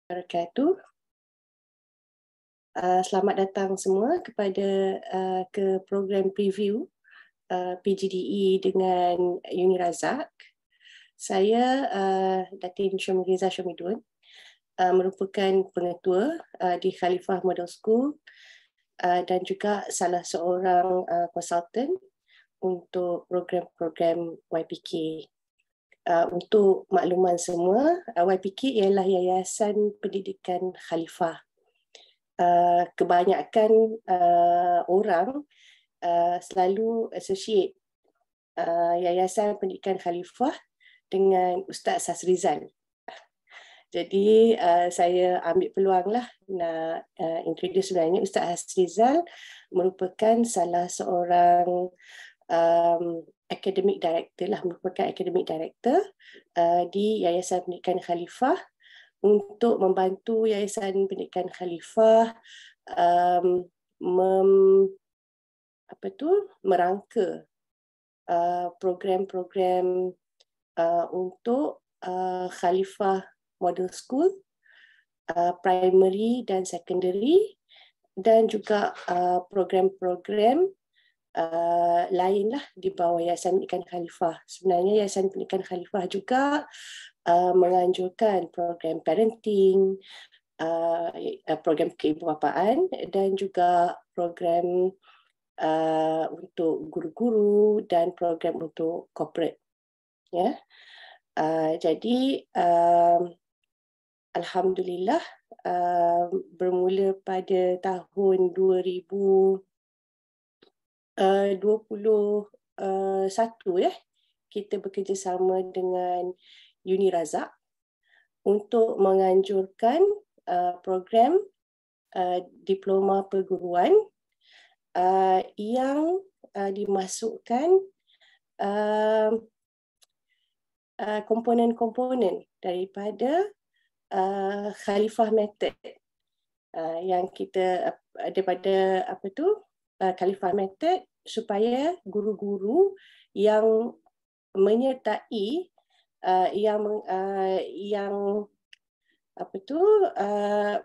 Wabarakatuh. Selamat datang semua ke program preview PGDE dengan Uni Razak. Saya Datin Syamiriza Syamidun, merupakan pengetua di Khalifah Model School dan juga salah seorang konsultan untuk program-program YPK. Untuk makluman semua, YPK ialah Yayasan Pendidikan Khalifah. Kebanyakan orang selalu associate Yayasan Pendidikan Khalifah dengan Ustaz Sazrizal. Jadi saya ambil peluanglah nak introduce sebenarnya Ustaz Sazrizal merupakan salah seorang academic director di Yayasan Pendidikan Khalifah untuk membantu Yayasan Pendidikan Khalifah merangka program-program untuk Khalifah Model School, primary dan secondary, dan juga program-program lainlah di bawah Yayasan Pendidikan Khalifah. Sebenarnya Yayasan Pendidikan Khalifah juga menganjurkan program parenting, program keibubapaan dan juga program untuk guru-guru dan program untuk corporate. Ya. Jadi alhamdulillah bermula pada tahun 2021 ya, kita bekerjasama dengan Uni Razak untuk menganjurkan program diploma perguruan yang dimasukkan komponen-komponen daripada Khalifah Method yang kita daripada Khalifah Method, supaya guru-guru yang menyertai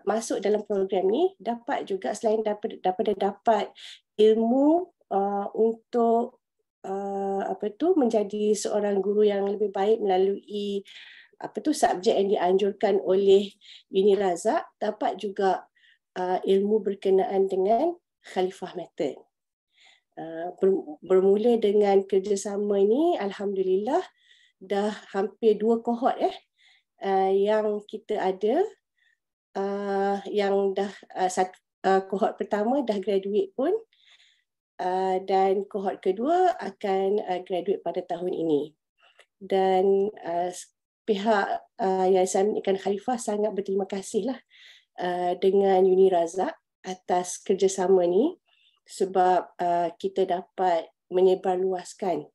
masuk dalam program ni dapat juga, selain daripada dapat ilmu untuk menjadi seorang guru yang lebih baik melalui subjek yang dianjurkan oleh Uni Razak, dapat juga ilmu berkenaan dengan Khalifah Method. Bermula dengan kerjasama ini, alhamdulillah dah hampir 2 kohort yang kita ada, yang dah kohort pertama dah graduate pun, dan kohort kedua akan graduate pada tahun ini. Dan pihak Yayasan Pendidikan Khalifah sangat berterima kasihlah dengan Uni Razak atas kerjasama ni, sebab kita dapat menyebarluaskan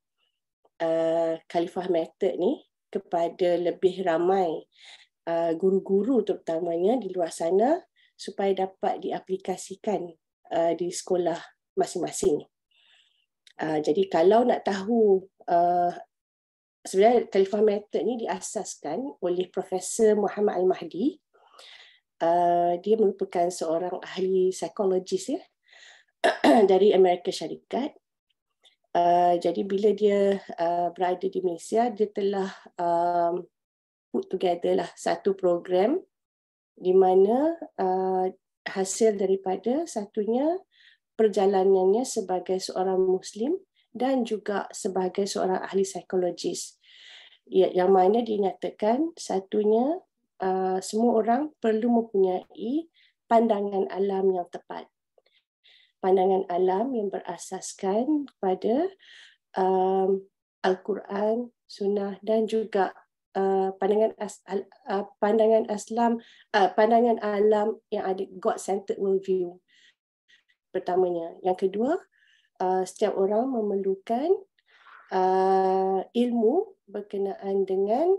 Khalifah Method ni kepada lebih ramai guru-guru terutamanya di luar sana, supaya dapat diaplikasikan di sekolah masing-masing. Jadi kalau nak tahu, sebenarnya Khalifah Method ni diasaskan oleh Profesor Muhammad Al-Mahdi. Dia merupakan seorang ahli psikologis ya, dari Amerika Syarikat. Jadi bila dia berada di Malaysia, dia telah put together lah satu program di mana hasil daripada satunya perjalanannya sebagai seorang Muslim dan juga sebagai seorang ahli psikologis, yang mana dinyatakan satunya semua orang perlu mempunyai pandangan alam yang tepat. Pandangan alam yang berasaskan pada Al-Quran, Sunnah, dan juga pandangan alam yang ada God-centered worldview. Pertamanya. Yang kedua, setiap orang memerlukan ilmu berkenaan dengan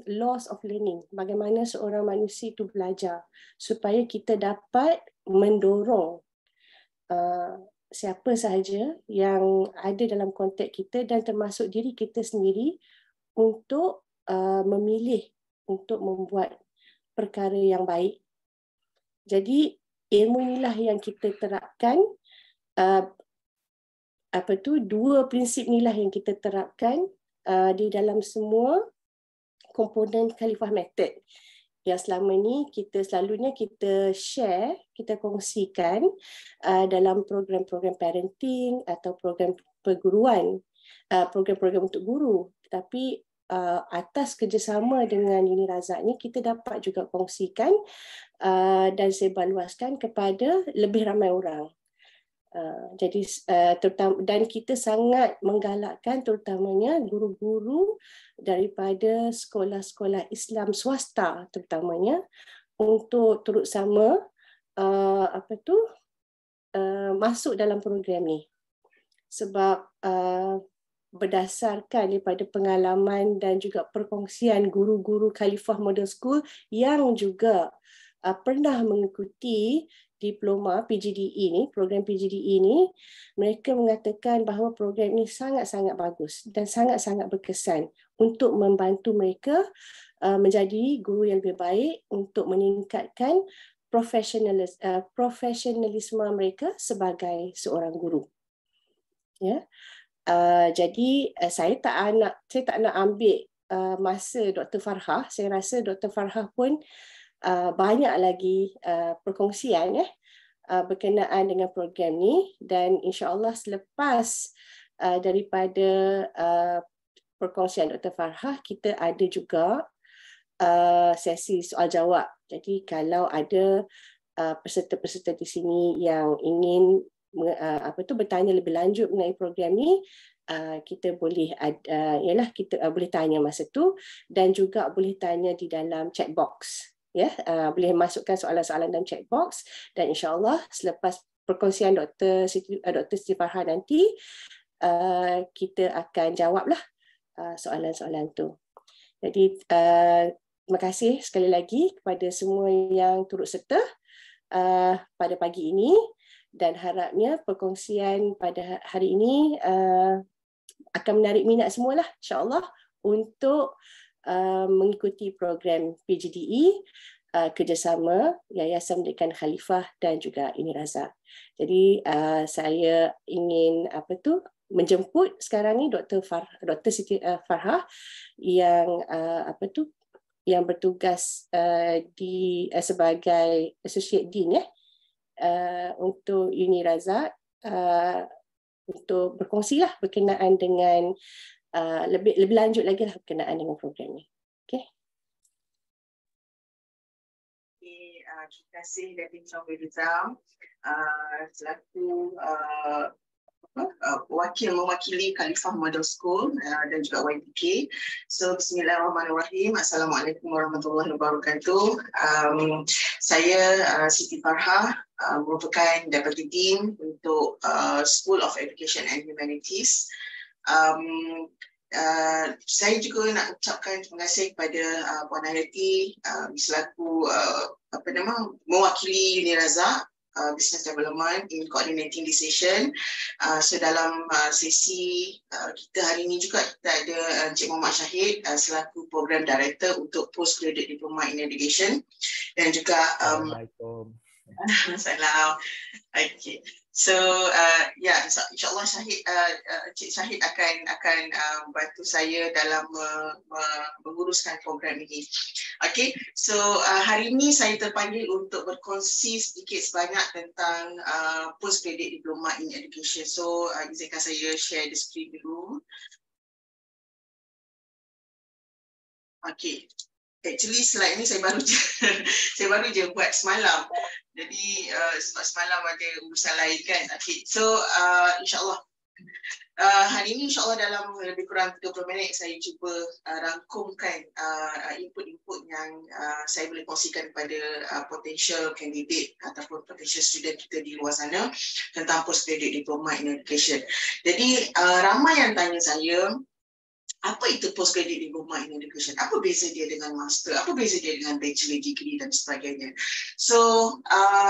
laws of learning, bagaimana seorang manusia itu belajar, supaya kita dapat mendorong siapa sahaja yang ada dalam konteks kita dan termasuk diri kita sendiri untuk memilih untuk membuat perkara yang baik. Jadi ilmu inilah yang kita terapkan, dua prinsip inilah yang kita terapkan di dalam semua komponen Khalifah Method yang selama ni selalunya kita share, kita kongsikan dalam program-program parenting atau program perguruan, program-program untuk guru. Tapi atas kerjasama dengan Uni Razak ni, kita dapat juga kongsikan dan sebarluaskan kepada lebih ramai orang. Jadi terutama, dan kita sangat menggalakkan terutamanya guru-guru daripada sekolah-sekolah Islam swasta terutamanya untuk turut sama masuk dalam program ni, sebab berdasarkan daripada pengalaman dan juga perkongsian guru-guru Khalifah Model School yang juga pernah mengikuti diploma PGDE ni, program PGDE ni, mereka mengatakan bahawa program ini sangat-sangat bagus dan sangat-sangat berkesan untuk membantu mereka menjadi guru yang lebih baik untuk meningkatkan profesionalisme mereka sebagai seorang guru. Ya. Jadi saya tak nak ambil masa Dr. Farhah. Saya rasa Dr. Farhah pun banyak lagi perkongsian berkenaan dengan program ni, dan insya-Allah selepas daripada perkongsian Dr. Farhah, kita ada juga sesi soal jawab. Jadi kalau ada peserta-peserta di sini yang ingin bertanya lebih lanjut mengenai program ni, kita boleh kita boleh tanya masa tu, dan juga boleh tanya di dalam chat box. Ya, boleh masukkan soalan-soalan dalam chat box, dan insya-Allah selepas perkongsian Dr. Siti Farhah nanti kita akan jawablah soalan-soalan tu. Jadi terima kasih sekali lagi kepada semua yang turut serta pada pagi ini, dan harapnya perkongsian pada hari ini akan menarik minat semualah, insya-Allah, untuk mengikuti program PGDE kerjasama Yayasan Pendidikan Khalifah dan juga Uni Razak. Jadi saya ingin menjemput sekarang ni Dr. Siti Farhah yang yang bertugas sebagai Associate Dean untuk Uni Razak, untuk berkongsilah berkenaan dengan lebih lanjut lagi lah berkenaan dengan program ni. Okey. Terima kasih Datin Chong Rizal selaku mewakili Khalifah Model School dan juga YPK. So bismillahirrahmanirrahim. Assalamualaikum warahmatullahi wabarakatuh. Saya Siti Farhah, merupakan Deputy Dean untuk School of Education and Humanities. Saya juga nak ucapkan terima kasih kepada Puan Hayati selaku mewakili Uni Razak Business Development in coordinating this session. So dalam sesi kita hari ini juga kita ada Encik Muhammad Syahid selaku Program Director untuk Postgraduate Diploma in Education, dan juga Assalamualaikum. Salam. Okay. So insyaAllah Encik Syahid akan bantu saya dalam menguruskan program ini. Okay, so hari ini saya terpanggil untuk berkongsi sedikit sebanyak tentang Postgraduate Diploma in Education. So izinkan saya share the screen dulu. Okay. Actually slide ni saya baru je buat semalam. Jadi sebab semalam ada urusan lain kan. Okay. So insyaAllah hari ini insyaAllah dalam lebih kurang 30 minit saya cuba rangkumkan input-input yang saya boleh kongsikan kepada potential candidate ataupun potential student kita di luar sana tentang Postgraduate Diploma in Education. Jadi ramai yang tanya saya Apa itu postgraduate diploma in education? Apa beza dia dengan master? Apa beza dia dengan bachelor degree dan sebagainya? So,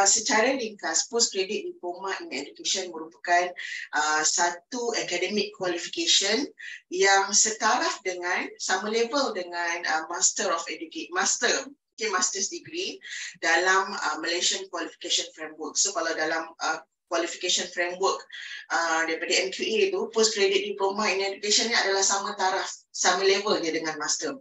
secara ringkas, postgraduate diploma in education merupakan satu academic qualification yang setaraf dengan, sama level dengan master of education, master's degree dalam Malaysian Qualification Framework. So, kalau dalam qualification framework daripada MQA itu, postgraduate diploma in education ni adalah sama taraf, sama level dia dengan master.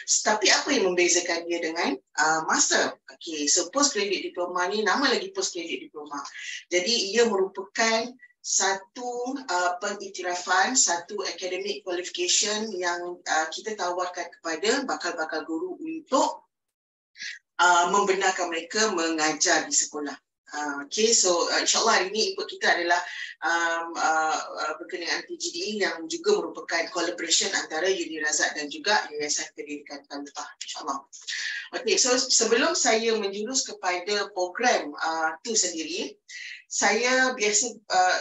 Tapi apa yang membezakan dia dengan master? Okay, so postgraduate diploma ni nama lagi postgraduate diploma. Jadi ia merupakan satu pengiktirafan, satu academic qualification yang kita tawarkan kepada bakal-bakal guru untuk membenarkan mereka mengajar di sekolah. Okay, so insyaAllah hari ini input kita adalah berkenaan PGDE yang juga merupakan collaboration antara Uni Razak dan juga Yayasan Pendidikan Khalifah, insyaAllah. Okay, so sebelum saya menjurus kepada program tu sendiri, saya biasa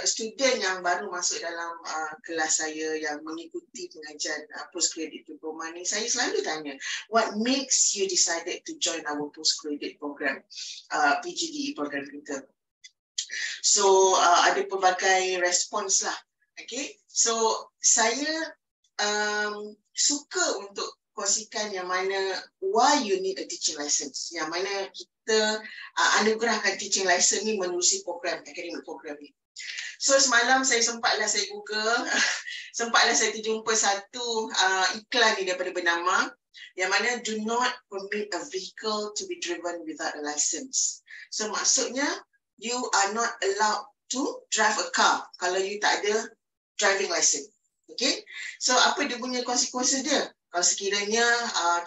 student yang baru masuk dalam kelas saya yang mengikuti pengajian postgraduate diploma ni, saya selalu tanya, what makes you decided to join our postgraduate program, PGDE program kita? So ada pelbagai respons lah. Okay, so saya suka untuk kongsikan yang mana why you need a teaching license, yang mana kita anugerahkan teaching license ni menerusi program, academic program ni. So semalam saya sempatlah saya Google, sempatlah saya terjumpa satu iklan ni daripada bernama yang mana do not permit a vehicle to be driven without a license. So maksudnya you are not allowed to drive a car kalau you tak ada driving license. Okay, so apa dia punya konsekuensi dia? Kalau sekiranya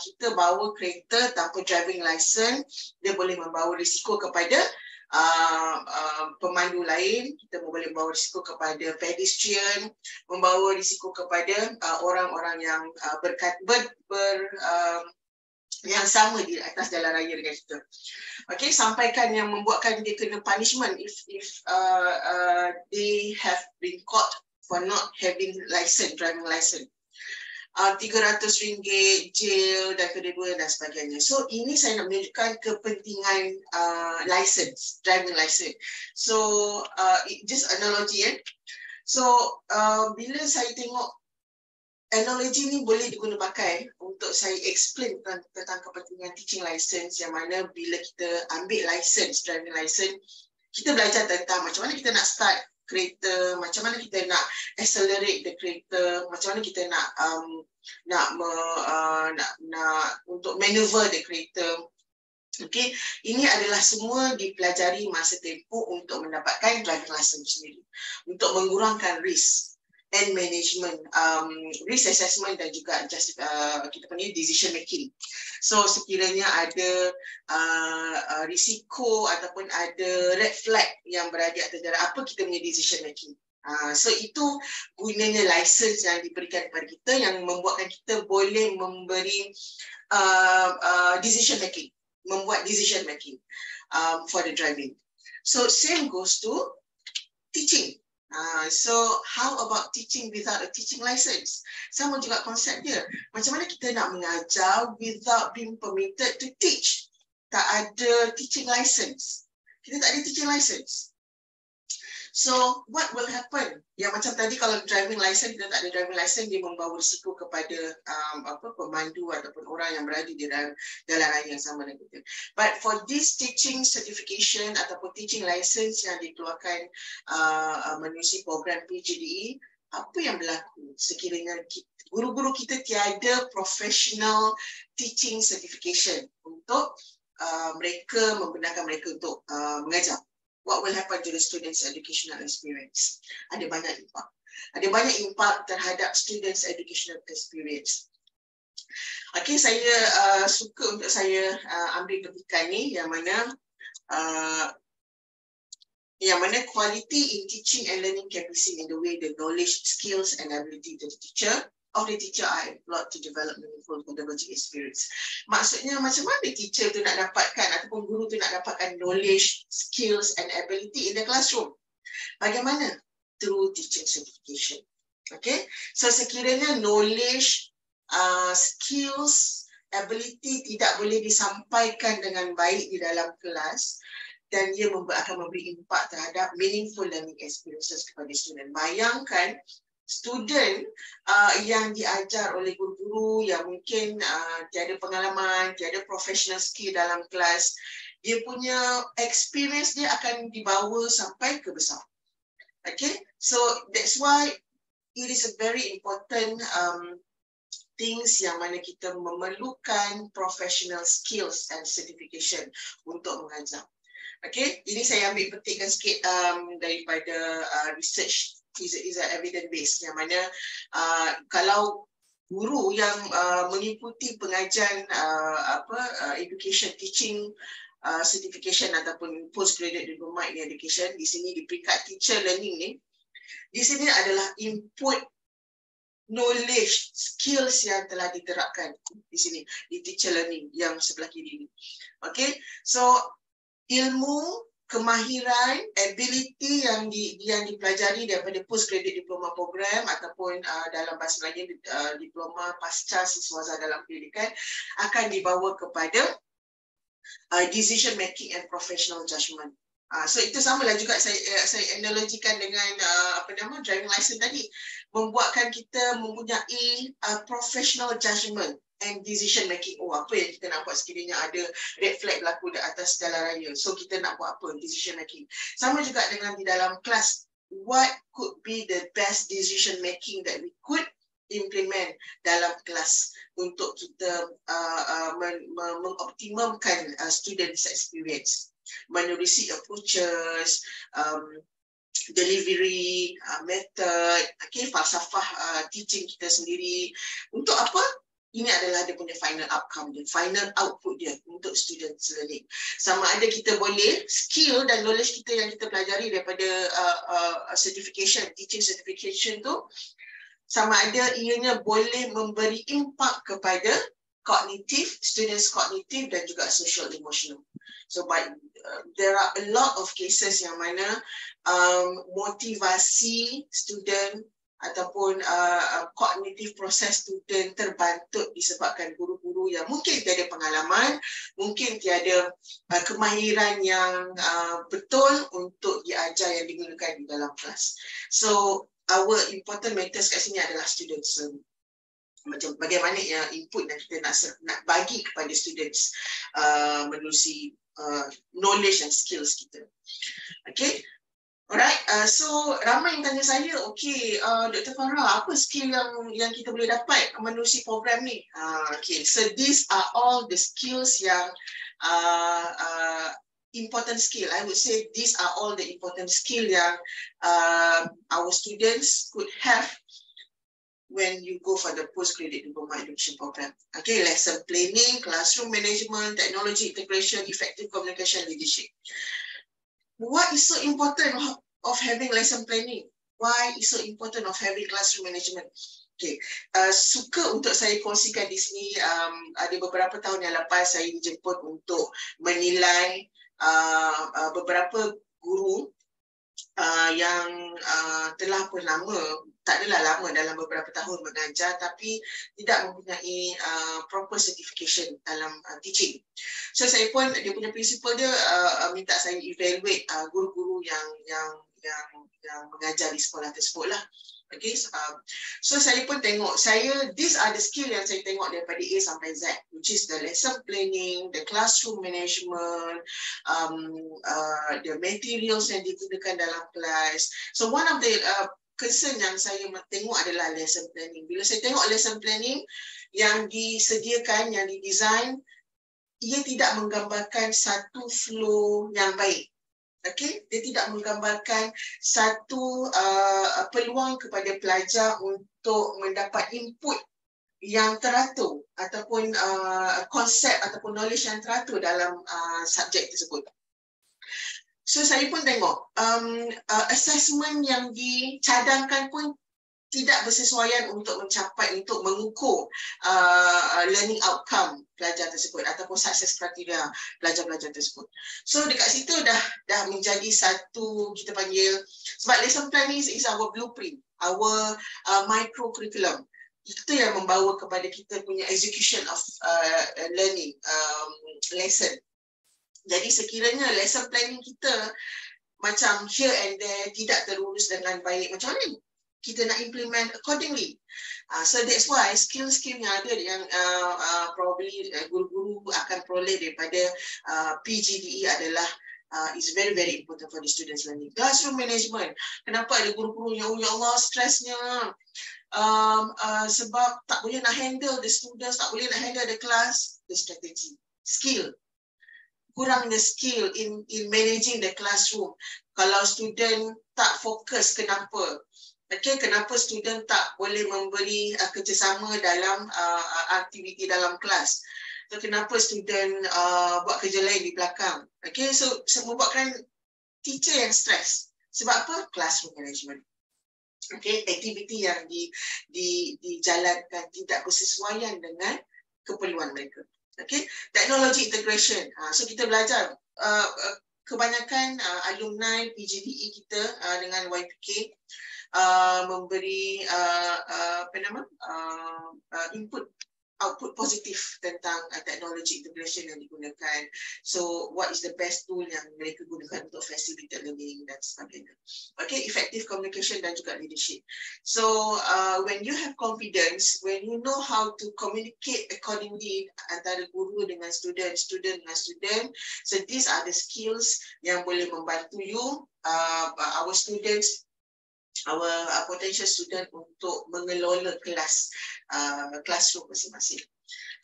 kita bawa kereta tanpa driving license, dia boleh membawa risiko kepada pemandu lain, kita boleh membawa risiko kepada pedestrian, membawa risiko kepada orang-orang yang yang sama di atas jalan raya dengan kita. Okay, sampaikan yang membuatkan dia kena punishment if they have been caught for not having license, driving license. RM300 jail dan kedua-dua dan sebagainya. So ini saya nak menunjukkan kepentingan license, driving license. So just analogy So bila saya tengok analogy ni boleh diguna pakai untuk saya explain tentang kepentingan teaching license, yang mana bila kita ambil license, driving license, kita belajar tentang macam mana kita nak start kereta, macam mana kita nak accelerate the kereta, macam mana kita nak untuk maneuver the kereta. Okay, ini adalah semua dipelajari masa tempoh untuk mendapatkan driving license sendiri, untuk mengurangkan risk and management, risk assessment dan juga kita panggil decision making. So sekiranya ada risiko ataupun ada red flag yang berada atas jalan, apa kita punya decision making. So itu gunanya license yang diberikan kepada kita, yang membuatkan kita boleh memberi decision making, membuat decision making for the driving. So same goes to teaching. So how about teaching without a teaching license? Sama juga konsep dia. Macam mana kita nak mengajar without being permitted to teach? Tak ada teaching license. Kita tak ada teaching license. So what will happen? Yang macam tadi kalau driving license, kita tak ada driving license, dia membawa risiko kepada pemandu ataupun orang yang berada di dalam jalan raya yang sama dengan kita. But for this teaching certification ataupun teaching license yang dikeluarkan menerusi program PGDE, apa yang berlaku sekiranya guru-guru kita tiada professional teaching certification untuk mereka membenarkan mereka untuk mengajar? What will happen to the students' educational experience? Ada banyak impak. Ada banyak impak terhadap students' educational experience. Okay, saya suka untuk saya ambil petikan ni yang mana quality in teaching and learning can be seen in the way the knowledge, skills and ability of the teacher are employed to develop meaningful pedagogic experience. Maksudnya macam mana teacher tu nak dapatkan ataupun guru tu nak dapatkan knowledge, skills and ability in the classroom? Bagaimana? Through teaching certification. Okay, so sekiranya knowledge, skills, ability tidak boleh disampaikan dengan baik di dalam kelas, dan dia akan memberi impak terhadap meaningful learning experiences kepada student. Bayangkan student yang diajar oleh guru-guru yang mungkin tiada pengalaman, tiada professional skill dalam kelas, dia punya experience dia akan dibawa sampai ke besar. Okay, so that's why it is a very important things yang mana kita memerlukan professional skills and certification untuk mengajar. Okay, ini saya ambil petikkan sikit daripada research is a evidence based, yang mana kalau guru yang mengikuti pengajian education teaching certification ataupun postgraduate diploma in education, di sini di peringkat teacher learning ni, di sini adalah input knowledge, skills yang telah diterapkan di sini di teacher learning yang sebelah kiri ni. Okay, so ilmu, kemahiran, ability yang dipelajari daripada postgraduate diploma program ataupun dalam bahasa Melayu diploma pasca siswaza dalam pendidikan akan dibawa kepada decision making and professional judgment. So itu samalah juga saya analogikan dengan driving license tadi, membuatkan kita mempunyai professional judgment and decision making. Oh, apa yang kita nak buat sekiranya ada red flag berlaku di atas jalan raya, so kita nak buat apa, decision making. Sama juga dengan di dalam kelas, what could be the best decision making that we could implement dalam kelas untuk kita mengoptimumkan students experience, menerusi approaches, delivery, method, okay, falsafah teaching kita sendiri. Untuk apa? Ini adalah dia punya final outcome dia, final output dia untuk students learning. Sama ada kita boleh, skill dan knowledge kita yang kita pelajari daripada certification, teaching certification tu, sama ada ianya boleh memberi impak kepada kognitif, students kognitif dan juga social emotional. So there are a lot of cases yang mana motivasi student ataupun kognitif proses student terbantut disebabkan guru-guru yang mungkin tiada pengalaman, mungkin tiada kemahiran yang betul untuk diajar yang digunakan di dalam kelas. So our important matters kat sini adalah students. Macam bagaimana yang input yang kita nak bagi kepada students menerusi knowledge and skills kita. Okay. Alright, so ramai yang tanya saya, okay, Dr. Farah, apa skill yang kita boleh dapat menerusi program ni? Okay, so these are all the skills yang important skill. I would say these are all the important skill yang our students could have when you go for the postgraduate diploma education program. Okay, lesson planning, classroom management, technology integration, effective communication, leadership. What is so important of having lesson planning? Why is so important of having classroom management? Okay, suka untuk saya kongsikan di sini. Ada beberapa tahun yang lepas saya dijemput untuk menilai beberapa guru yang telah pun lama, tak adalah lama dalam beberapa tahun mengajar tapi tidak mempunyai proper certification dalam teaching. So saya pun, dia punya principal dia minta saya evaluate guru-guru yang mengajar di sekolah tersebut lah. Okay, so saya pun tengok, these are the skill yang saya tengok daripada A sampai Z, which is the lesson planning, the classroom management, the materials yang digunakan dalam kelas. So one of the concern yang saya tengok adalah lesson planning. Bila saya tengok lesson planning yang disediakan, yang didesign, ia tidak menggambarkan satu flow yang baik. Okay, dia tidak menggambarkan satu peluang kepada pelajar untuk mendapat input yang teratur ataupun konsep ataupun knowledge yang teratur dalam subjek tersebut. So saya pun tengok assessment yang dicadangkan pun tidak bersesuaian untuk mengukur learning outcome pelajar tersebut ataupun success criteria pelajar-pelajar tersebut. So dekat situ dah menjadi satu, kita panggil, sebab lesson planning is our blueprint. our micro curriculum. Itu yang membawa kepada kita punya execution of learning lesson. Jadi sekiranya lesson planning kita macam here and there tidak terurus dengan baik, macam mana kita nak implement accordingly? So that's why skill-skill yang ada yang probably guru-guru akan peroleh daripada PGDE adalah is very very important for the students learning. Classroom management. Kenapa ada guru-guru yang ya Allah stresnya sebab tak boleh nak handle the students, tak boleh nak handle the class, the strategy, skill. Kurangnya skill in managing the classroom. Kalau student tak fokus, kenapa? Okay, kenapa student tak boleh memberi kerjasama dalam aktiviti dalam kelas? So, kenapa student buat kerja lain di belakang? Okay, so membuatkan teacher yang stres. Sebab apa? Classroom management. Okay, aktiviti yang dijalankan tidak bersesuaian dengan keperluan mereka. Okay, technology integration. So kita belajar kebanyakan alumni PGDE kita dengan YPK memberi input output positif tentang teknologi integration yang digunakan. So what is the best tool yang mereka gunakan untuk facilitate learning dan sebagainya. Okay, effective communication dan juga leadership. So when you have confidence, when you know how to communicate accordingly antara guru dengan student, student dengan student, so these are the skills yang boleh membantu you, our students, our potential student untuk mengelola kelas, classroom masing-masing.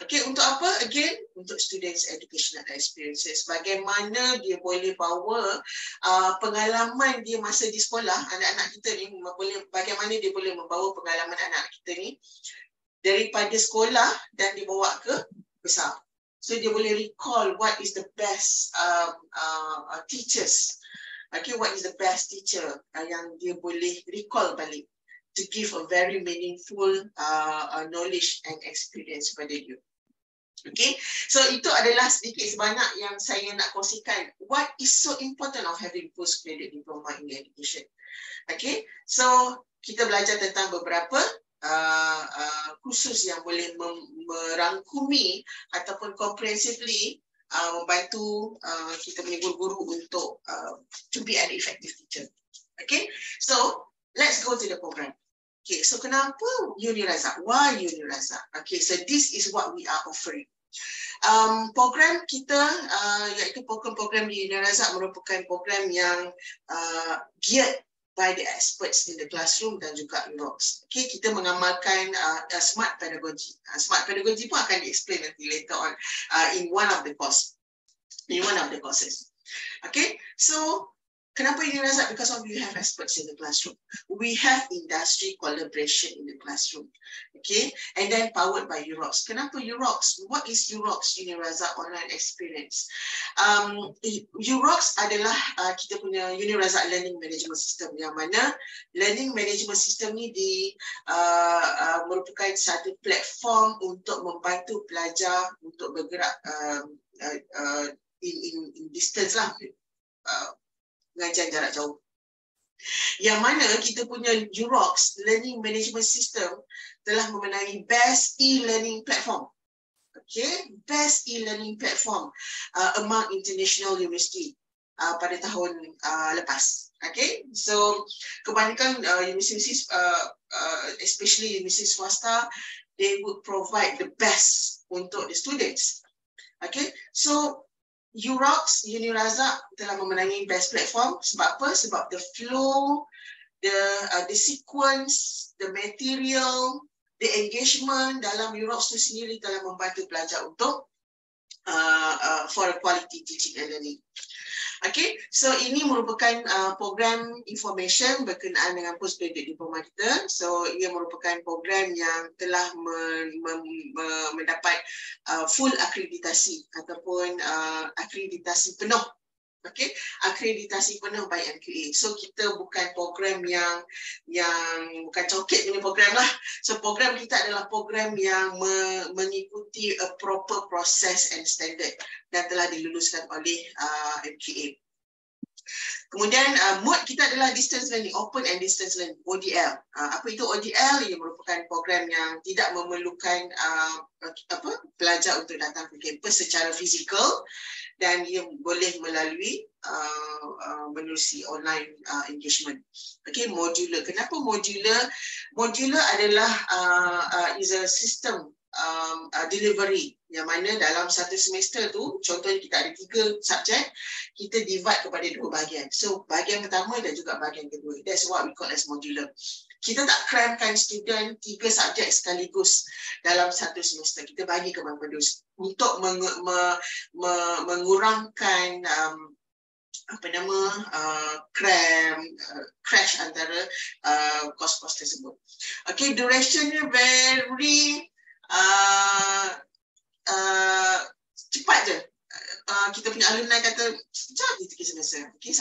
Okay, untuk apa? Again, untuk students educational experiences. Bagaimana dia boleh bawa pengalaman dia masa di sekolah, anak-anak kita ni, bagaimana dia boleh membawa pengalaman anak-anak kita ni daripada sekolah dan dibawa ke besar. So dia boleh recall what is the best teachers. Okay, what is the best teacher yang dia boleh recall balik to give a very meaningful knowledge and experience pada you. Okay, so itu adalah sedikit sebanyak yang saya nak kongsikan. What is so important of having postgraduate diploma in education? Okay, so kita belajar tentang beberapa kursus yang boleh merangkumi ataupun comprehensively membantu kita punya guru-guru untuk to be an effective teacher. Okay, so let's go to the program. Okay, so kenapa Unirazak? Why Unirazak? Okay, so this is what we are offering. Program kita iaitu program di Unirazak merupakan program yang geared by the experts in the classroom dan juga UROX. Okay, kita mengamalkan smart pedagogy. Smart pedagogy pun akan di-explain nanti later on in one of the courses. Okay, so kenapa Unirazak? Because we have experts in the classroom. We have industry collaboration in the classroom. Okay, and then powered by UROX. Kenapa UROX? What is UROX? Unirazak Online Experience. UROX adalah kita punya Unirazak Learning Management System, yang mana Learning Management System ni merupakan satu platform untuk membantu pelajar untuk bergerak in distance lah, pengajian jarak jauh. Yang mana kita punya UROX Learning Management System telah memenangi Best E-Learning Platform. Okay, Best E-Learning Platform among international university pada tahun lepas. Okay, so kebanyakan universities, especially universiti swasta, they would provide the best untuk the students. Okay, so UROX, Unirazak telah memenangi best platform. Sebab apa? Sebab the flow, the sequence, the material, the engagement dalam UROX itu sendiri telah membantu pelajar untuk for a quality teaching and learning. Okay, so ini merupakan program information berkenaan dengan postgraduate diploma kita. So ia merupakan program yang telah mendapat full akreditasi ataupun akreditasi penuh. Okay, akreditasi penuh by MQA. So kita bukan program yang bukan coket punya program lah. So program kita adalah program yang mengikuti a proper process and standard dan telah diluluskan oleh MQA. Kemudian mode kita adalah distance learning, open and distance learning, ODL. Apa itu ODL? Ia merupakan program yang tidak memerlukan pelajar untuk datang ke kampus secara fizikal dan ia boleh melalui menerusi online engagement. Okay, modular. Kenapa modular? Modular adalah is a system delivery yang mana dalam satu semester tu, contohnya kita ada 3 subjek, kita divide kepada 2 bahagian. So bahagian pertama dan juga bahagian kedua. That's what we call as modular. Kita tak cramkan student 3 subjek sekaligus dalam satu semester. Kita bagi ke beberapa untuk mengurangkan crash antara kos-kos tersebut. Okay, durationnya very cepat je. Kita punya alumni kata sekejap je 3 semester. Okay,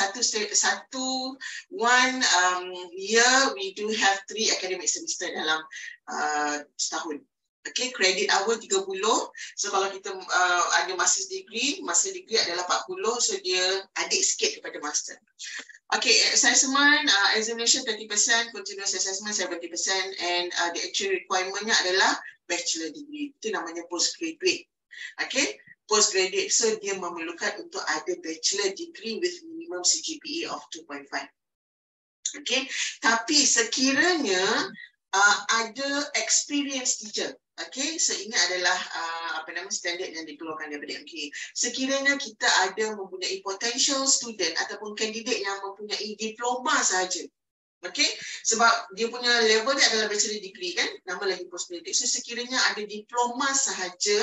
one year we do have 3 academic semester dalam setahun. Okay, credit hour 30. So kalau kita ada master's degree adalah 40, so dia adik sikit kepada master. Okay, assessment, examination 30%, continuous assessment 70%, and the actual requirement-nya adalah bachelor degree. Itu namanya postgraduate. Okay, postgraduate. So dia memerlukan untuk ada bachelor degree with minimum CGPA of 2.5. Okay, tapi sekiranya ada experienced teacher. Okay, so ini adalah standard yang dikeluarkan daripada MKA. Sekiranya kita ada mempunyai potential student ataupun kandidat yang mempunyai diploma sahaja. Okay, sebab dia punya level dia adalah bachelor degree kan, nama lagi postgraduate. So sekiranya ada diploma sahaja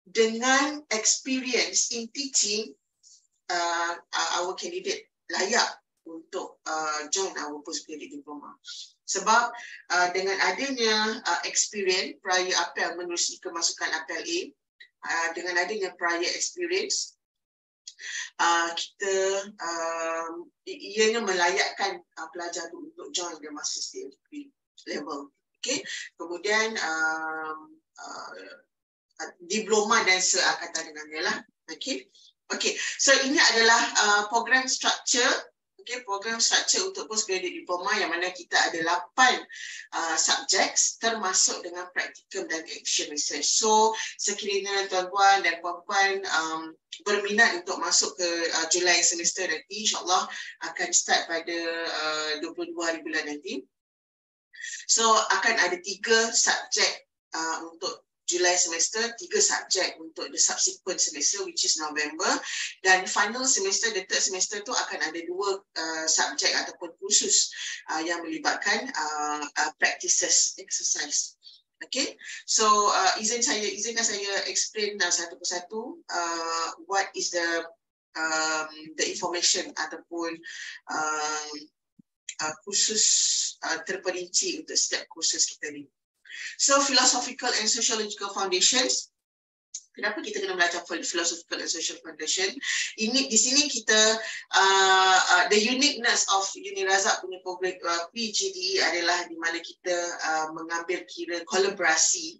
dengan experience in teaching, our candidate layak untuk join our postgraduate diploma. Sebab dengan adanya experience prior apel menerusi kemasukan apel A, dengan adanya prior experience, kita ianya melayakkan pelajar untuk join the master's degree level. Okay, kemudian diploma dan seangkatan dengannya lah. Okay, so ini adalah program structure. Okay, program structure untuk postgraduate diploma yang mana kita ada 8 subjek termasuk dengan practicum dan action research. So sekiranya tuan-tuan dan puan-puan berminat untuk masuk ke Julai semester nanti, insyaAllah akan start pada 22 hari bulan nanti. So akan ada 3 subjek untuk Julai semester, 3 subjek untuk the subsequent semester which is November, dan final semester, the third semester tu akan ada 2 subjek ataupun kursus yang melibatkan practices, exercise. Okay, so izinkan saya explain satu persatu what is the information ataupun kursus terperinci untuk setiap kursus kita ni. So philosophical and sociological foundations. Kenapa kita kena belajar philosophical and social foundation? Ini di sini kita the uniqueness of Uni Razak punya program PGDE adalah di mana kita mengambil kira kolaborasi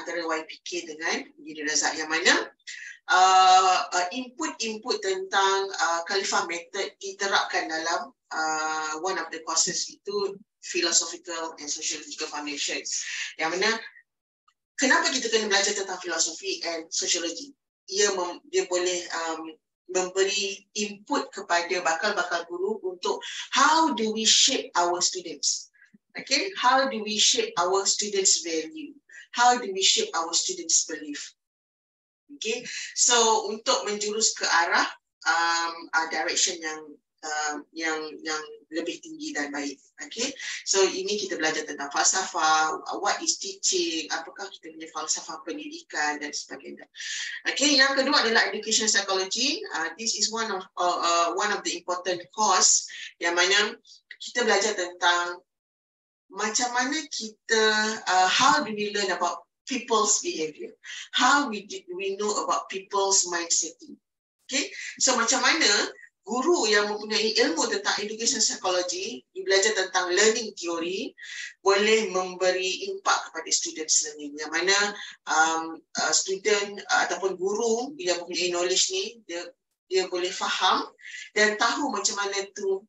antara YPK dengan Uni Razak, yang mana input tentang Khalifah method diterapkan dalam one of the courses, itu philosophical and sociological foundations. Yang mana kenapa kita kena belajar tentang filosofi and sociology? Dia boleh memberi input kepada bakal-bakal guru untuk how do we shape our students. Okay, how do we shape our students' value? How do we shape our students' belief? Okay, so untuk menjurus ke arah direction yang lebih tinggi dan baik. Okay, so ini kita belajar tentang falsafah, what is teaching, apakah kita punya falsafah pendidikan dan sebagainya. Okay, yang kedua adalah education psychology. This is one of the important course yang mana kita belajar tentang macam mana kita how do we learn about people's behavior, how we know about people's mindsetting. Okay, so macam mana guru yang mempunyai ilmu tentang education psychology, belajar tentang learning theory, boleh memberi impak kepada students learning, yang mana student ataupun guru yang mempunyai knowledge ni, dia dia boleh faham dan tahu macam mana tu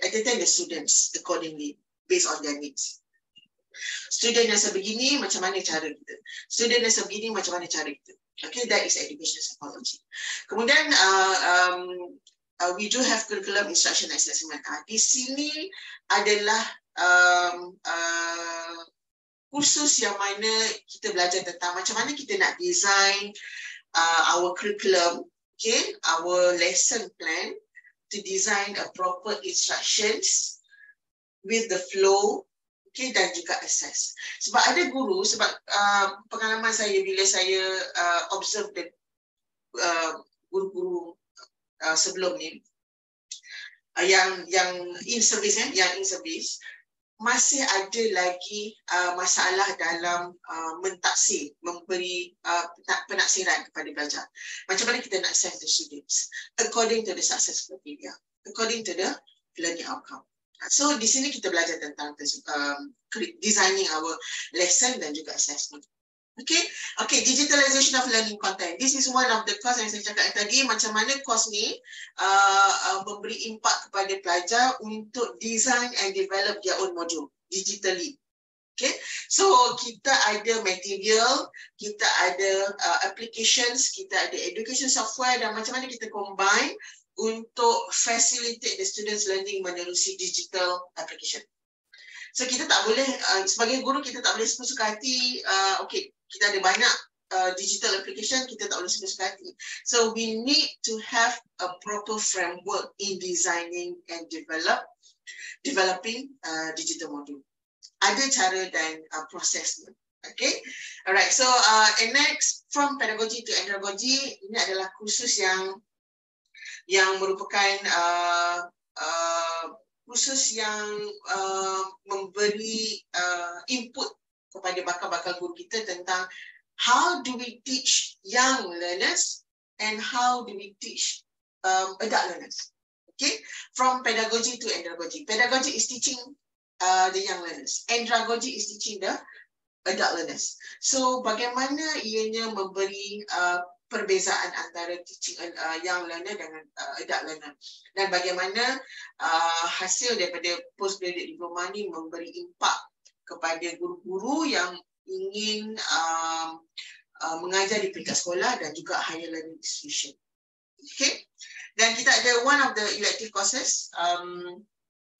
entertain the students accordingly based on their needs. Student yang sebegini, macam mana cara kita? Student yang sebegini, macam mana cara kita? Okay, that is education psychology. Kemudian, we do have curriculum instruction assessment. Di sini adalah kursus yang mana kita belajar tentang macam mana kita nak design our curriculum, okay, our lesson plan to design a proper instructions with the flow, okay, dan juga assess. Sebab ada guru, sebab pengalaman saya bila saya observe the guru-guru sebelum ni yang in service, yang in service, masih ada lagi masalah dalam mentaksir, memberi penaksiran kepada pelajar. Macam mana kita nak assess the students according to the success criteria, according to the learning outcome. So di sini kita belajar tentang designing our lesson dan juga assessment. Okay, digitalization of learning content. This is one of the course yang saya cakap tadi, macam mana course ni memberi impact kepada pelajar untuk design and develop their own module digitally. Okay, so kita ada material, kita ada applications, kita ada education software dan macam mana kita combine untuk facilitate the students learning menerusi digital application. So kita tak boleh, sebagai guru kita tak boleh suka hati, okay, kita ada banyak digital application, kita tak boleh suka hati. So we need to have a proper framework in designing and developing digital module. Ada cara dan prosesnya. Okay, alright. So and next, from pedagogy to andragogy, ini adalah kursus yang merupakan kursus yang memberi input kepada bakal-bakal guru kita tentang how do we teach young learners and how do we teach adult learners. Okay, from pedagogy to andragogy. Pedagogy is teaching the young learners. Andragogy is teaching the adult learners. So bagaimana ianya memberi perbezaan antara teaching young learner dengan adult learner, dan bagaimana hasil daripada postgraduate diploma ni memberi impak kepada guru-guru yang ingin mengajar di peringkat sekolah dan juga higher learning institution. Okay, dan kita ada one of the elective courses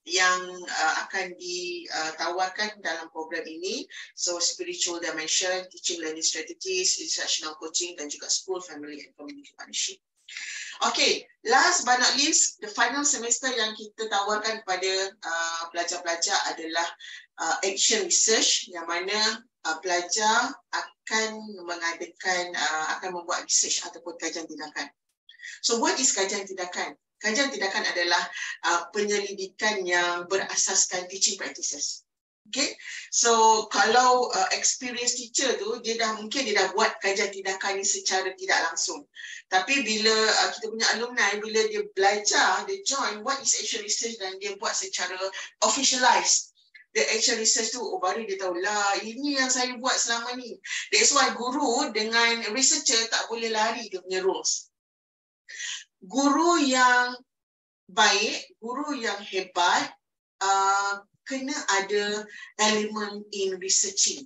yang akan ditawarkan dalam program ini. So spiritual dimension, teaching learning strategies, instructional coaching dan juga school, family and community partnership. Okay, last but not least, the final semester yang kita tawarkan kepada pelajar-pelajar adalah action research, yang mana pelajar akan membuat research ataupun kajian tindakan. So what is kajian tindakan? Kajian tindakan adalah penyelidikan yang berasaskan teaching practices. Okay, so kalau experienced teacher tu, mungkin dia dah buat kajian tindakan ni secara tidak langsung. Tapi bila kita punya alumni, bila dia belajar, dia join what is action research dan dia buat secara officialized the action research tu, baru dia tahu lah ini yang saya buat selama ni. That's why guru dengan researcher tak boleh lari dia punya roles. Guru yang baik, guru yang hebat, kena ada elemen in researching,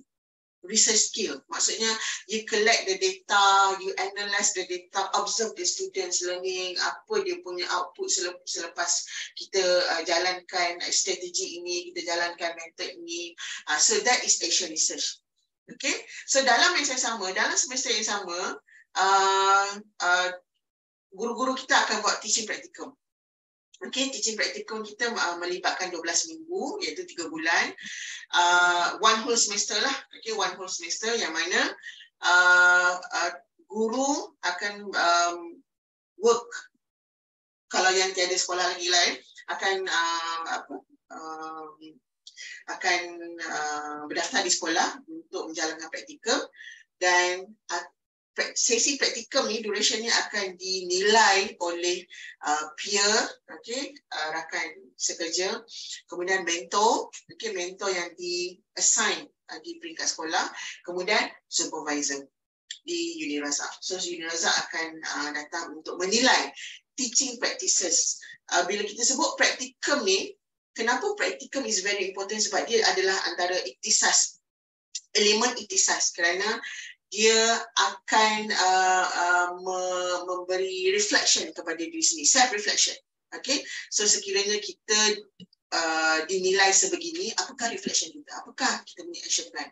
research skill. Maksudnya, you collect the data, you analyze the data, observe the students learning, apa dia punya output selepas kita jalankan strategi ini, kita jalankan method ini. So that is action research. Okay, so dalam semester yang sama, guru-guru kita akan buat teaching practicum. Okay, teaching practicum kita melibatkan 12 minggu, iaitu 3 bulan. One whole semester lah. Okay, one whole semester yang mana guru akan work, kalau yang tiada sekolah lagi lah, akan berdaftar di sekolah untuk menjalankan praktikum, dan sesi praktikum ni durationnya akan dinilai oleh peer, okay, rakan sekerja, kemudian mentor, okay, mentor yang di-assign di peringkat sekolah, kemudian supervisor. di Uniraza. So Uniraza akan datang untuk menilai teaching practices. Bila kita sebut practicum ni, kenapa practicum is very important? Sebab dia adalah antara ikhtisas, elemen ikhtisas, kerana dia akan memberi reflection kepada diri sendiri, self reflection. Okay, so sekiranya kita dinilai sebegini, apakah reflection kita? Apakah kita punya action plan?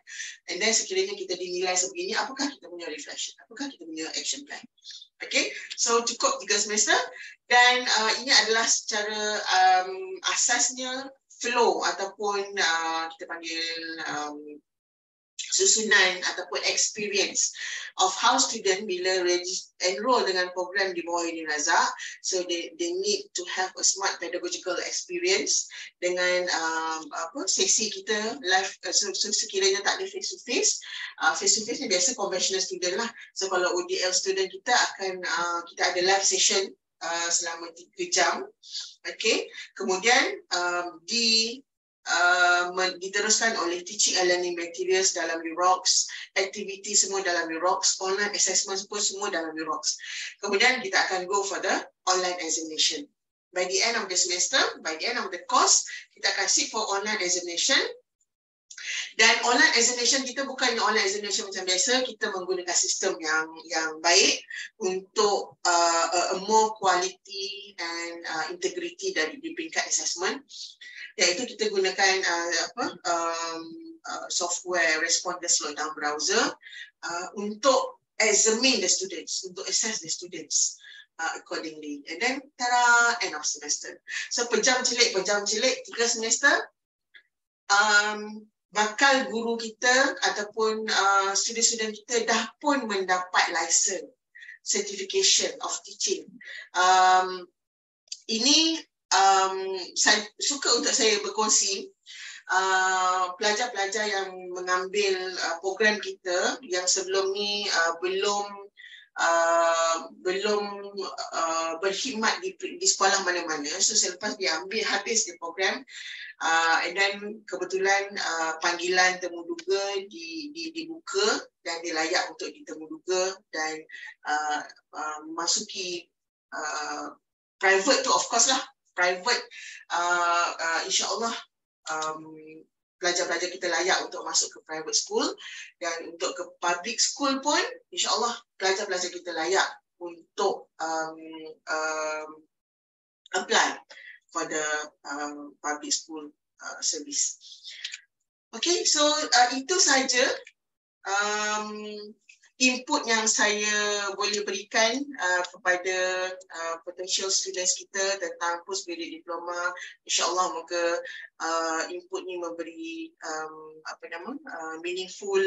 And then sekiranya kita dinilai sebegini, apakah kita punya reflection? Apakah kita punya action plan? Okay, so cukup 3 semester dan ini adalah secara asasnya flow ataupun kita panggil susunan ataupun experience of how student bila enroll dengan program di bawah Uniraza, so they need to have a smart pedagogical experience dengan sesi kita live. So sekiranya tak ada face to face ni biasa conventional student lah. So kalau ODL student kita akan kita ada live session selama 3 jam. Okay, kemudian diteruskan oleh teaching and learning materials dalam UROX, activity semua dalam UROX, online assessment pun semua dalam UROX. Kemudian kita akan go for the online examination. By the end of the semester, by the end of the course, kita akan sit for online examination. Dan online examination kita bukannya online examination macam biasa, kita menggunakan sistem yang baik untuk a more quality and integrity dari di peringkat assessment. Iaitu kita gunakan software responder slowdown browser untuk examine the students, untuk assess the students accordingly. And then, tada, end of semester. So, pejam celik, 3 semester, bakal guru kita ataupun student-student kita dah pun mendapat license, certification of teaching. Ini saya suka untuk saya berkongsi pelajar-pelajar yang mengambil program kita yang sebelum ni belum berkhidmat di sekolah mana-mana. So selepas dia ambil habis di program, and then kebetulan panggilan temuduga dibuka dan dia layak untuk ditemuduga dan masuki private tu, of course lah, private, insyaAllah pelajar-pelajar kita layak untuk masuk ke private school, dan untuk ke public school pun insyaAllah pelajar-pelajar kita layak untuk apply for the public school service. Okay, so itu saja input yang saya boleh berikan kepada potential students kita tentang postgraduate diploma. InsyaAllah moga input ni memberi meaningful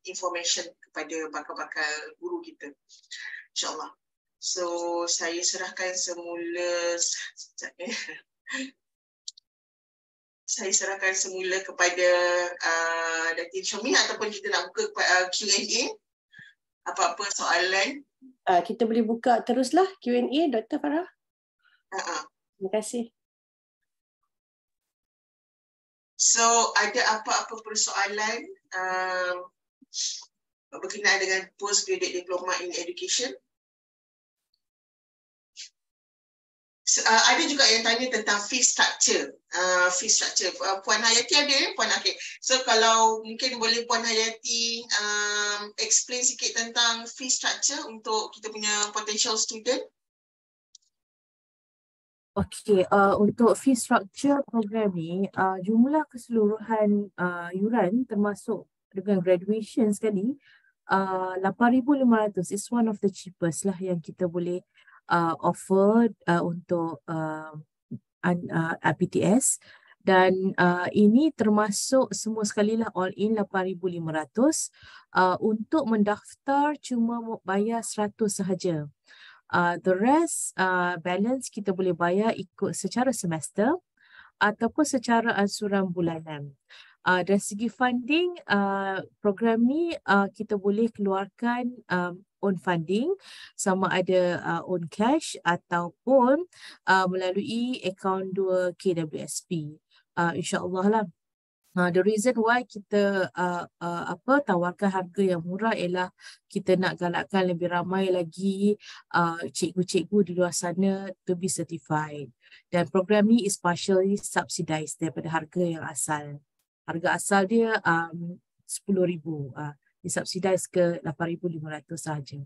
information kepada bakal-bakal guru kita, InsyaAllah. So saya serahkan semula kepada Datin Syomi, ataupun kita nak buka Q&A. Apa-apa soalan? Kita boleh buka teruslah Q&A, Dr. Farah. Terima kasih. So, ada apa-apa persoalan berkenaan dengan postgraduate diploma in education? Ada juga yang tanya tentang fee structure. Puan Hayati ada ya? Puan, okay. So kalau mungkin boleh Puan Hayati explain sikit tentang fee structure untuk kita punya potential student. Okay, untuk fee structure program ni, jumlah keseluruhan yuran termasuk dengan graduation sekali, 8,500 is one of the cheapest lah yang kita boleh offer untuk PTS, dan ini termasuk semua sekali lah all in 8,500. Untuk mendaftar cuma bayar 100 sahaja. The rest balance kita boleh bayar ikut secara semester ataupun secara ansuran bulanan. Dari segi funding, program ni kita boleh keluarkan own funding, sama ada own cash ataupun melalui akaun 2 KWSP. InsyaAllah lah. The reason why kita tawarkan harga yang murah ialah kita nak galakkan lebih ramai lagi cikgu-cikgu di luar sana to be certified. Dan program ni is partially subsidized daripada harga yang asal. Harga asal dia 10,000, disubsidize ke 8,500 sahaja.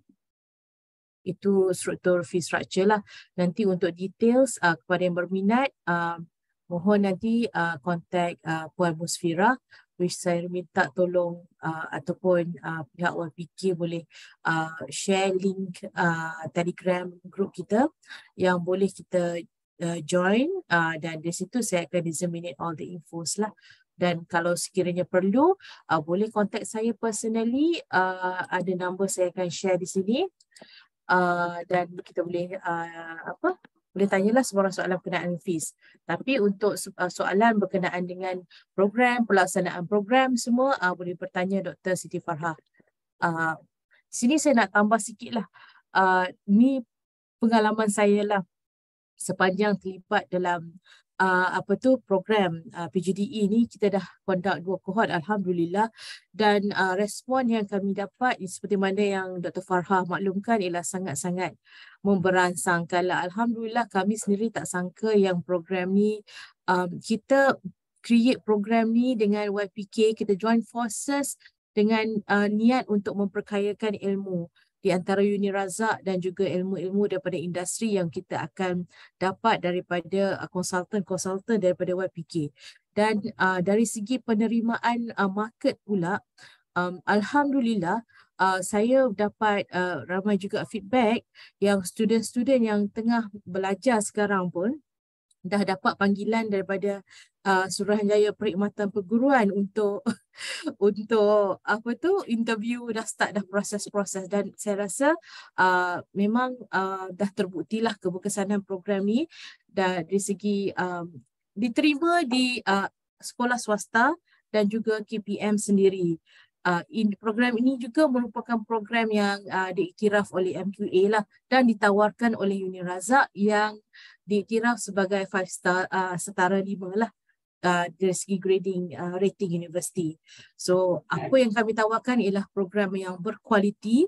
Itu struktur fee structure lah. Nanti untuk details kepada yang berminat, mohon nanti kontak Puan Musfira, which saya minta tolong ataupun pihak YPK boleh share link Telegram group kita yang boleh kita join, dan di situ saya akan disseminate all the infos lah. Dan kalau sekiranya perlu, boleh kontak saya personally, ada number saya akan share di sini, dan kita boleh boleh tanyalah semua soalan berkenaan fees. Tapi untuk soalan berkenaan dengan program, pelaksanaan program semua, boleh bertanya Dr. Siti Farha. Sini saya nak tambah sikit lah. Ni pengalaman saya lah sepanjang terlibat dalam program PGDE ni. Kita dah conduct 2 cohort, Alhamdulillah, dan respon yang kami dapat seperti mana yang Dr. Farha maklumkan ialah sangat-sangat memberangsangkan lah. Alhamdulillah, kami sendiri tak sangka yang program ni kita create program ni dengan YPK, kita join forces dengan niat untuk memperkayakan ilmu di antara Uni Razak dan juga ilmu-ilmu daripada industri yang kita akan dapat daripada konsultan-konsultan daripada YPK. Dan dari segi penerimaan market pula, Alhamdulillah, saya dapat ramai juga feedback yang student-student yang tengah belajar sekarang pun dah dapat panggilan daripada Suruhanjaya Perkhidmatan Perguruan untuk interview, dah start dah proses-proses, dan saya rasa memang dah terbuktilah keberkesanan program ni dari segi diterima di sekolah swasta dan juga KPM sendiri. Program ini juga merupakan program yang diiktiraf oleh MQA lah dan ditawarkan oleh Uni Razak yang diiktiraf sebagai 5 star, setara 5 lah dari segi grading rating university. So apa yang kami tawarkan ialah program yang berkualiti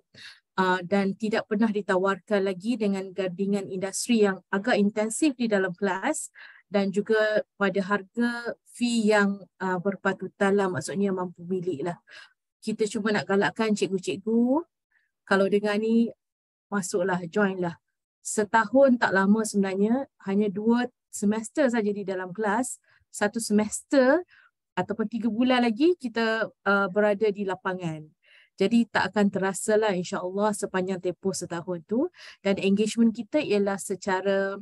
dan tidak pernah ditawarkan lagi dengan gandingan industri yang agak intensif di dalam kelas, dan juga pada harga fee yang berpatutan lah, maksudnya mampu milik lah. Kita cuma nak galakkan cikgu-cikgu, kalau dengar ni, masuklah, join lah. Setahun tak lama sebenarnya, hanya 2 semester saja di dalam kelas. 1 semester ataupun 3 bulan lagi kita berada di lapangan. Jadi tak akan terasa lah insya-Allah sepanjang tempoh setahun tu. Dan engagement kita ialah secara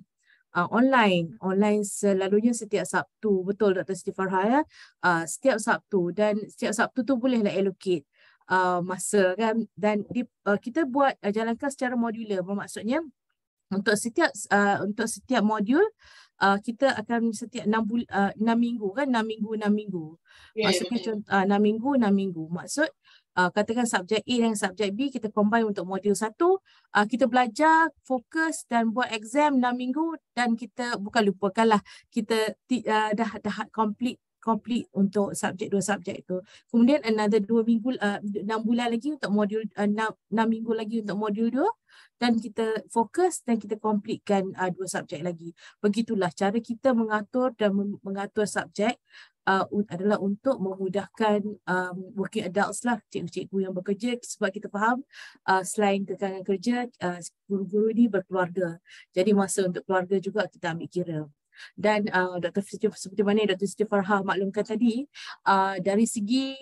online selalunya setiap Sabtu. Betul Dr. Siti Farha ya? Setiap Sabtu, dan setiap Sabtu tu bolehlah allocate masa kan, dan kita buat jalankan secara modular. Bermaksudnya untuk setiap modul kita akan setiap 6 minggu kan, 6 minggu. Maksudnya contoh 6 minggu. Maksud katakan subjek A dan subjek B kita combine untuk modul 1, kita belajar fokus dan buat exam 6 minggu, dan kita bukan lupakanlah, kita dah complete untuk subjek 2 subjek itu. Kemudian another 2 minggu 6 bulan lagi untuk modul 6 minggu lagi untuk modul 2, dan kita fokus dan kita completekan 2 subjek lagi. Begitulah cara kita mengatur dan mengatur subjek adalah untuk memudahkan working adults lah, cikgu-cikgu yang bekerja, sebab kita faham selain tekanan kerja, guru-guru ini berkeluarga. Jadi masa untuk keluarga juga kita ambil kira. Dan seperti mana Dr. Siti Farha maklumkan tadi, dari segi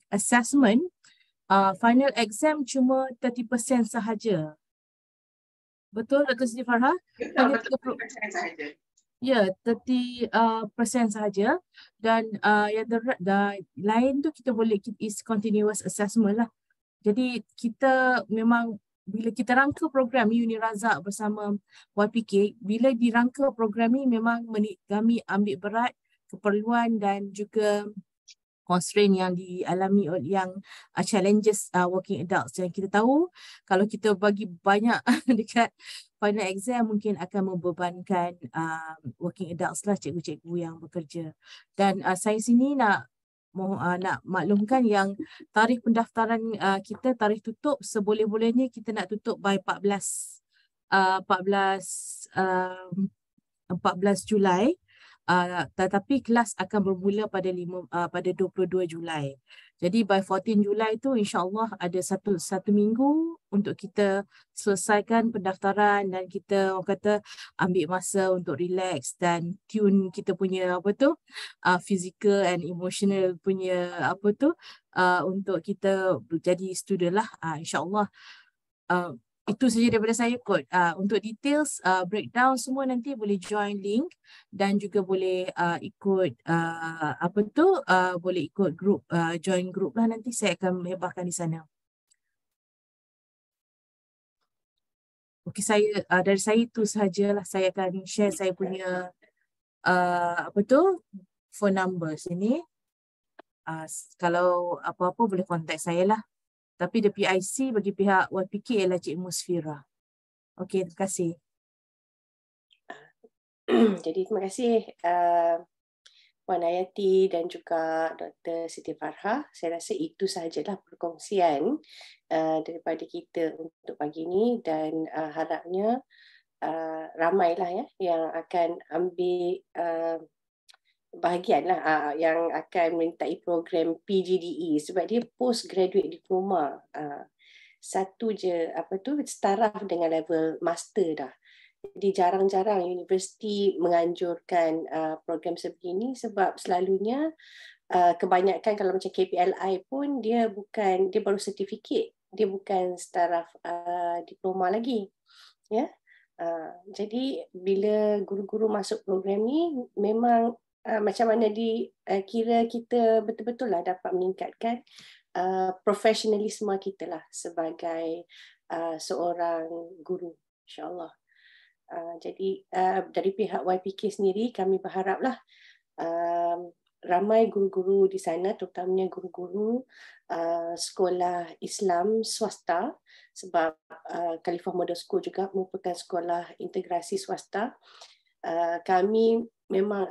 assessment, final exam cuma 30% sahaja. Betul Dr. Siti Farha? Hanya 30% sahaja. Ya, 30% sahaja, dan yang lain tu kita boleh is continuous assessment lah. Jadi kita memang bila kita rangka program Uni Razak bersama YPK, bila dirangka program ni memang kami ambil berat keperluan dan juga constraint yang dialami oleh yang challenges working adults. Dan kita tahu kalau kita bagi banyak dekat final exam mungkin akan membebankan working adults lah, cikgu-cikgu yang bekerja. Dan saya sini nak maklumkan yang tarikh pendaftaran kita, tarikh tutup seboleh-bolehnya kita nak tutup by 14 Julai. Tetapi kelas akan bermula pada 22 Julai. Jadi by 14 Julai tu insya-Allah ada satu minggu untuk kita selesaikan pendaftaran dan kita orang kata ambil masa untuk relax dan tune kita punya physical and emotional punya untuk kita jadi student lah. Insya-Allah itu saja daripada saya kot. Untuk details breakdown semua nanti boleh join link dan juga boleh ikut boleh ikut group, join group lah, nanti saya akan menghebahkan di sana. Okey, dari saya itu sahajalah. Saya akan share saya punya phone number sini. Kalau apa-apa boleh contact saya lah. Tapi the PIC bagi pihak YPK ialah Cik Musfira. Okey, terima kasih. Jadi terima kasih Puan Hayati dan juga Dr. Siti Farha. Saya rasa itu sahajalah perkongsian daripada kita untuk pagi ini, dan harapnya ramailah ya yang akan ambil bahagian lah yang akan menyertai program PGDE sebab dia postgraduate diploma. Satu je setaraf dengan level master dah. Jadi jarang-jarang universiti menganjurkan program sebegini sebab selalunya kebanyakan kalau macam KPLI pun dia baru sertifikat, dia bukan setaraf diploma lagi. Ya. Jadi bila guru-guru masuk program ni memang macam mana kira kita betul-betul lah dapat meningkatkan profesionalisme kita lah sebagai seorang guru, insyaAllah. Jadi dari pihak YPK sendiri kami berharaplah ramai guru-guru di sana, terutamanya guru-guru sekolah Islam swasta, sebab Khalifah Model School juga merupakan sekolah integrasi swasta. Kami memang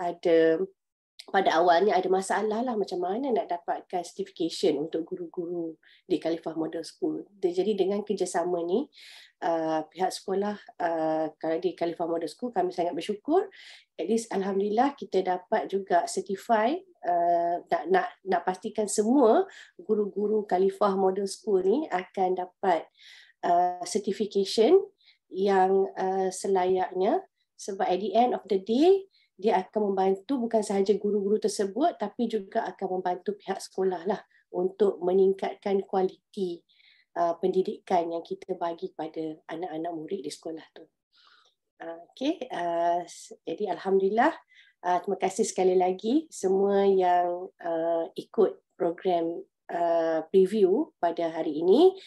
pada awalnya ada masalah lah macam mana nak dapatkan certification untuk guru-guru di Khalifah Model School. Jadi dengan kerjasama ni pihak sekolah kalau di Khalifah Model School kami sangat bersyukur, at least alhamdulillah kita dapat juga certify nak pastikan semua guru-guru Khalifah Model School ni akan dapat certification yang selayaknya, sebab at the end of the day dia akan membantu bukan sahaja guru-guru tersebut tapi juga akan membantu pihak sekolah lah untuk meningkatkan kualiti pendidikan yang kita bagi pada anak-anak murid di sekolah tu. Jadi alhamdulillah, terima kasih sekali lagi semua yang ikut program preview pada hari ini.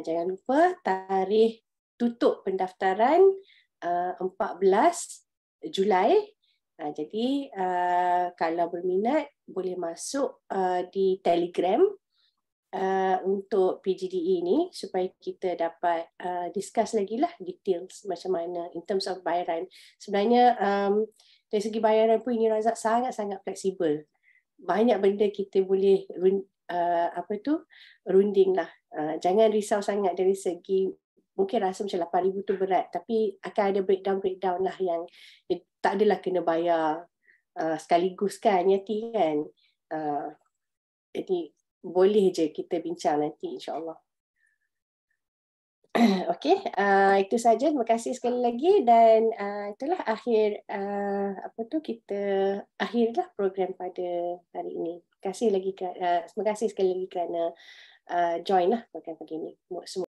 Jangan lupa tarikh tutup pendaftaran 14 Julai. Jadi kalau berminat boleh masuk di Telegram untuk PGDE ini supaya kita dapat discuss lagi lah details macam mana in terms of bayaran. Sebenarnya dari segi bayaran pun ini Razak sangat-sangat fleksibel. Banyak benda kita boleh runding lah. Jangan risau sangat dari segi mungkin rasa macam 8,000 tu berat, tapi akan ada breakdown lah yang tak adalah kena bayar sekaligus kan Yati kan. Jadi boleh je kita bincang nanti insya-Allah. Okey, itu saja. Terima kasih sekali lagi dan itulah akhir kita akhirlah program pada hari ini. Terima kasih sekali lagi kerana join lah program pagi ini. Semua